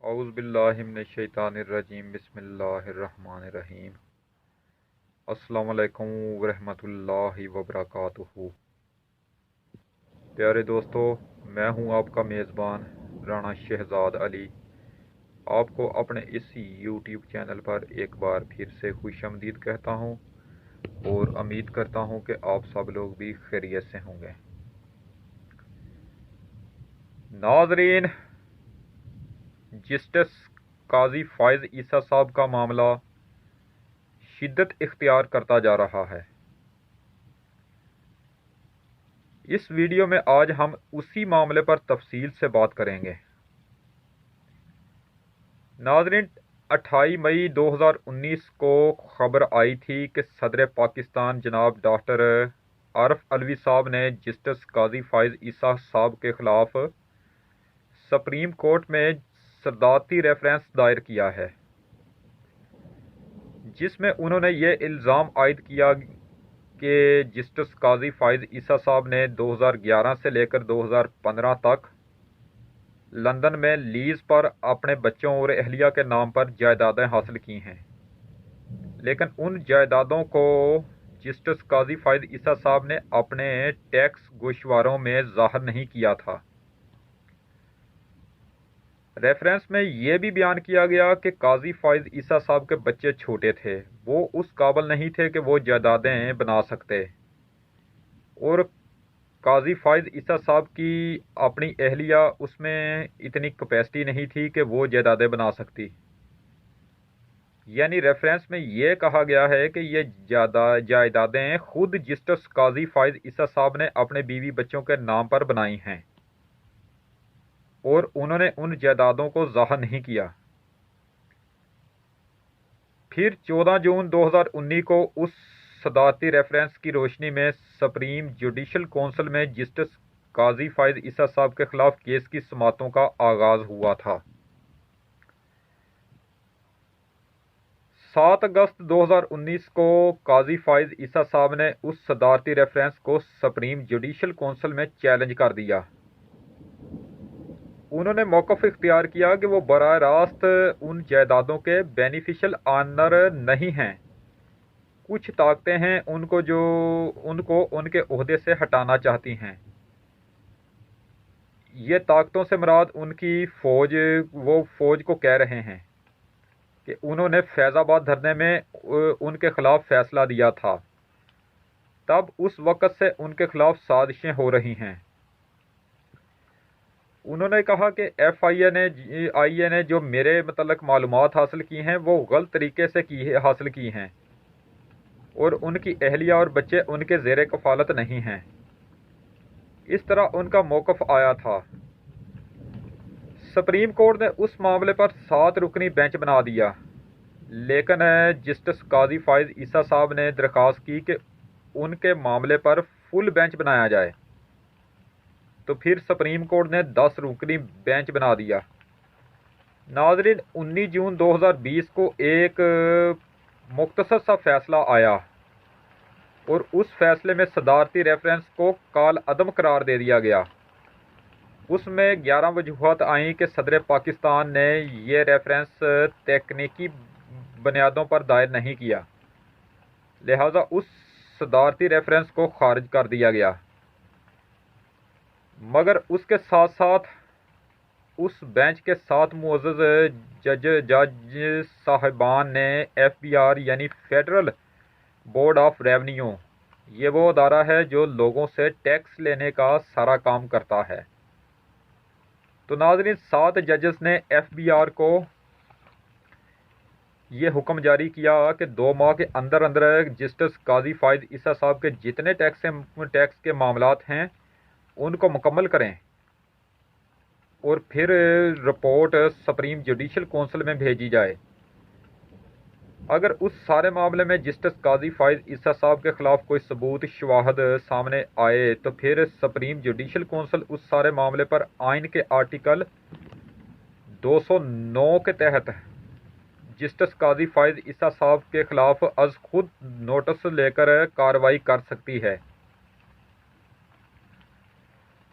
اعوذ باللہ من الشیطان الرجیم بسم اللہ الرحمن الرحیم السلام علیکم ورحمۃ اللہ وبرکاتہ۔ پیارے دوستو، میں ہوں آپ کا میزبان رانا شہزاد علی۔ آپ کو اپنے اس یوٹیوب چینل پر ایک بار پھر سے خوش آمدید کہتا ہوں اور امید کرتا ہوں کہ آپ سب لوگ بھی خیریت سے ہوں گے۔ ناظرین، جسٹس قاضی فائز عیسیٰ صاحب کا معاملہ شدت اختیار کرتا جا رہا ہے۔ اس ویڈیو میں آج ہم اسی معاملے پر تفصیل سے بات کریں گے۔ ناظرین، 28 مئی 2019 کو خبر آئی تھی کہ صدر پاکستان جناب ڈاکٹر عارف علوی صاحب نے جسٹس قاضی فائز عیسیٰ صاحب کے خلاف سپریم کورٹ میں صدارتی ریفرنس دائر کیا ہے، جس میں انہوں نے یہ الزام عائد کیا کہ جسٹس قاضی فائز عیسیٰ صاحب نے 2011 سے لے کر 2015 تک لندن میں لیز پر اپنے بچوں اور اہلیہ کے نام پر جائیدادیں حاصل کی ہیں، لیکن ان جائیدادوں کو جسٹس قاضی فائز عیسیٰ صاحب نے اپنے ٹیکس گوشواروں میں ظاہر نہیں کیا تھا۔ ریفرنس میں یہ بھی بیان کیا گیا کہ قاضی فائز عیسیٰ صاحب کے بچے چھوٹے تھے، وہ اس قابل نہیں تھے کہ وہ جائیدادیں بنا سکتے، اور قاضی فائز عیسیٰ صاحب کی اپنی اہلیہ اس میں اتنی کیپیسٹی نہیں تھی کہ وہ جائیدادیں بنا سکتی۔ یعنی ریفرنس میں یہ کہا گیا ہے کہ یہ جائیدادیں خود جسٹس قاضی فائز عیسیٰ صاحب نے اپنے بیوی بچوں کے نام پر بنائی ہیں، اور انہوں نے ان جائیدادوں کو ظاہر نہیں کیا۔ پھر 14 جون 2019 کو اس صدارتی ریفرنس کی روشنی میں سپریم جوڈیشل کونسل میں جسٹس قاضی فائز عیسیٰ صاحب کے خلاف کیس کی سماعتوں کا آغاز ہوا تھا۔ 7 اگست 2019 کو قاضی فائز عیسیٰ صاحب نے اس صدارتی ریفرنس کو سپریم جوڈیشل کونسل میں چیلنج کر دیا۔ انہوں نے موقف اختیار کیا کہ وہ براہ راست ان جائیدادوں کے بینیفیشل آنر نہیں ہیں، کچھ طاقتیں ہیں ان کو ان کے عہدے سے ہٹانا چاہتی ہیں۔ یہ طاقتوں سے مراد ان کی فوج، وہ فوج کو کہہ رہے ہیں کہ انہوں نے فیض آباد دھرنے میں ان کے خلاف فیصلہ دیا تھا، تب اس وقت سے ان کے خلاف سازشیں ہو رہی ہیں۔ انہوں نے کہا کہ ایف آئی اے نے جو میرے متعلق معلومات حاصل کی ہیں وہ غلط طریقے سے حاصل کی ہیں، اور ان کی اہلیہ اور بچے ان کے زیر کفالت نہیں ہیں۔ اس طرح ان کا موقف آیا تھا۔ سپریم کورٹ نے اس معاملے پر 7 رکنی بینچ بنا دیا، لیکن جسٹس قاضی فائز عیسیٰ صاحب نے درخواست کی کہ ان کے معاملے پر فل بینچ بنایا جائے، تو پھر سپریم کورٹ نے 10 رکنی بینچ بنا دیا۔ ناظرین، 19 جون 2020 کو ایک مختصر سا فیصلہ آیا، اور اس فیصلے میں صدارتی ریفرنس کو کال عدم قرار دے دیا گیا۔ اس میں 11 وجوہات آئیں کہ صدر پاکستان نے یہ ریفرنس تکنیکی بنیادوں پر دائر نہیں کیا، لہذا اس صدارتی ریفرنس کو خارج کر دیا گیا۔ مگر اس کے ساتھ ساتھ اس بینچ کے 7 معزز جج صاحبان نے ایف بی آر یعنی فیڈرل بورڈ آف ریونیو، یہ وہ ادارہ ہے جو لوگوں سے ٹیکس لینے کا سارا کام کرتا ہے، تو ناظرین 7 ججز نے ایف بی آر کو یہ حکم جاری کیا کہ 2 ماہ کے اندر اندر جسٹس قاضی فائز عیسیٰ صاحب کے جتنے ٹیکس کے معاملات ہیں ان کو مکمل کریں، اور پھر رپورٹ سپریم جوڈیشل کونسل میں بھیجی جائے۔ اگر اس سارے معاملے میں جسٹس قاضی فائز عیسیٰ صاحب کے خلاف کوئی ثبوت شواہد سامنے آئے تو پھر سپریم جوڈیشل کونسل اس سارے معاملے پر آئین کے آرٹیکل 209 کے تحت جسٹس قاضی فائز عیسیٰ صاحب کے خلاف از خود نوٹس لے کر کارروائی کر سکتی ہے۔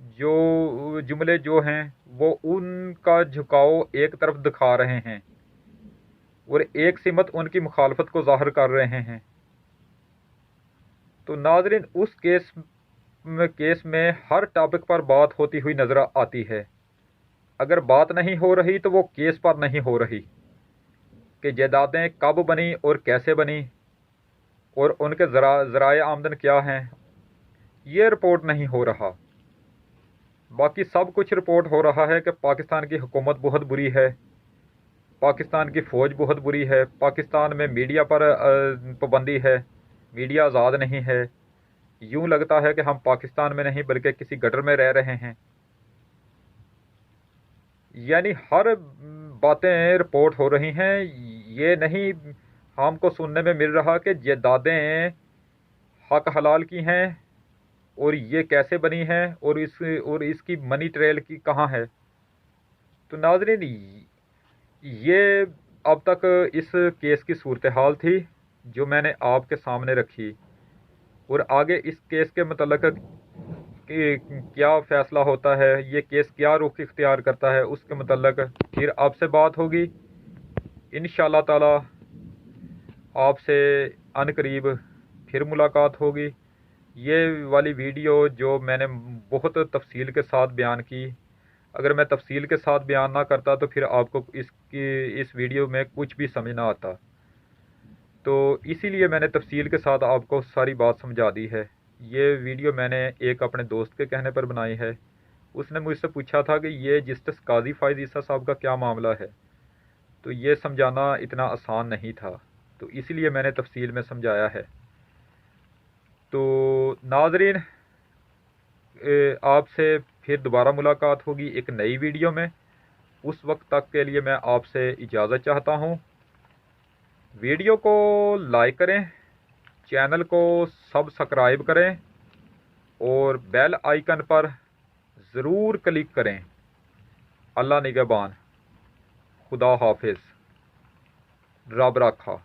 جو جملے جو ہیں وہ ان کا جھکاؤ ایک طرف دکھا رہے ہیں اور ایک سمت ان کی مخالفت کو ظاہر کر رہے ہیں۔ تو ناظرین اس کیس میں ہر ٹاپک پر بات ہوتی ہوئی نظر آتی ہے۔ اگر بات نہیں ہو رہی تو وہ کیس پر نہیں ہو رہی کہ جائیدادیں کب بنی اور کیسے بنی اور ان کے ذرائع آمدن کیا ہیں، یہ رپورٹ نہیں ہو رہا۔ باقی سب کچھ رپورٹ ہو رہا ہے کہ پاکستان کی حکومت بہت بری ہے، پاکستان کی فوج بہت بری ہے، پاکستان میں میڈیا پر پابندی ہے، میڈیا آزاد نہیں ہے، یوں لگتا ہے کہ ہم پاکستان میں نہیں بلکہ کسی گٹر میں رہ رہے ہیں۔ یعنی ہر باتیں رپورٹ ہو رہی ہیں، یہ نہیں ہم کو سننے میں مل رہا کہ جائیدادیں حق حلال کی ہیں اور یہ کیسے بنی ہیں اور اس کی منی ٹریل کی کہاں ہے۔ تو ناظرین یہ اب تک اس کیس کی صورتحال تھی جو میں نے آپ کے سامنے رکھی، اور آگے اس کیس کے متعلق کیا فیصلہ ہوتا ہے، یہ کیس کیا رخ اختیار کرتا ہے، اس کے متعلق پھر آپ سے بات ہوگی انشاءاللہ تعالی۔ آپ سے ان قریب پھر ملاقات ہوگی۔ یہ والی ویڈیو جو میں نے بہت تفصیل کے ساتھ بیان کی، اگر میں تفصیل کے ساتھ بیان نہ کرتا تو پھر آپ کو اس ویڈیو میں کچھ بھی سمجھ نہ آتا، تو اسی لیے میں نے تفصیل کے ساتھ آپ کو ساری بات سمجھا دی ہے۔ یہ ویڈیو میں نے ایک اپنے دوست کے کہنے پر بنائی ہے، اس نے مجھ سے پوچھا تھا کہ یہ جسٹس قاضی فائز عیسیٰ صاحب کا کیا معاملہ ہے، تو یہ سمجھانا اتنا آسان نہیں تھا، تو اسی لیے میں نے تفصیل میں سمجھایا ہے۔ تو ناظرین آپ سے پھر دوبارہ ملاقات ہوگی ایک نئی ویڈیو میں، اس وقت تک کے لیے میں آپ سے اجازت چاہتا ہوں۔ ویڈیو کو لائک کریں، چینل کو سبسکرائب کریں اور بیل آئیکن پر ضرور کلک کریں۔ اللہ نگہبان، خدا حافظ، رب رکھا۔